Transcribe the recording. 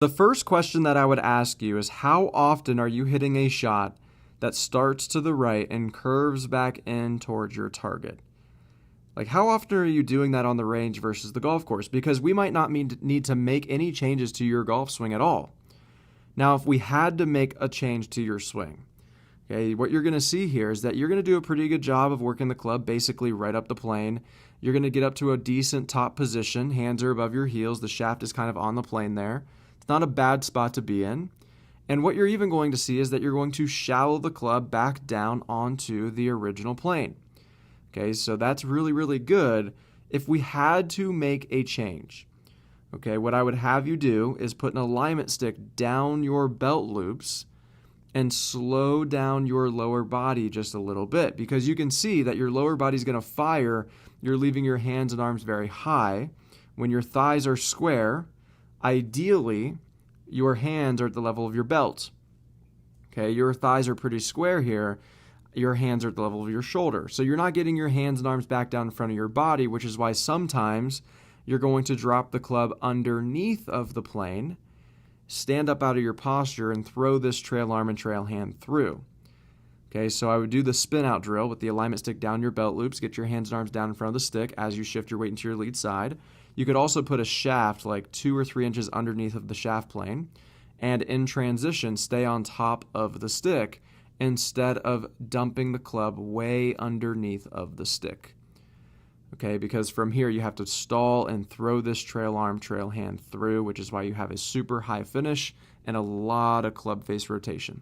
The first question that I would ask you is how often are you hitting a shot that starts to the right and curves back in towards your target? Like, how often are you doing that on the range versus the golf course? Because we might not need to make any changes to your golf swing at all. Now, if we had to make a change to your swing, okay, what you're going to see here is that you're going to do a pretty good job of working the club basically right up the plane. You're going to get up to a decent top position. Hands are above your heels. The shaft is kind of on the plane there. It's not a bad spot to be in. And what you're even going to see is that you're going to shallow the club back down onto the original plane. Okay, so that's really, really good. If we had to make a change, okay, what I would have you do is put an alignment stick down your belt loops and slow down your lower body just a little bit, because you can see that your lower body is going to fire. You're leaving your hands and arms very high. When your thighs are square, ideally, your hands are at the level of your belt. Okay, your thighs are pretty square here. Your hands are at the level of your shoulder. So you're not getting your hands and arms back down in front of your body, which is why sometimes you're going to drop the club underneath of the plane, stand up out of your posture, and throw this trail arm and trail hand through. Okay, so I would do the spin out drill with the alignment stick down your belt loops, get your hands and arms down in front of the stick as you shift your weight into your lead side. You could also put a shaft like 2 or 3 inches underneath of the shaft plane, and in transition, stay on top of the stick instead of dumping the club way underneath of the stick. Okay, because from here you have to stall and throw this trail arm, trail hand through, which is why you have a super high finish and a lot of club face rotation.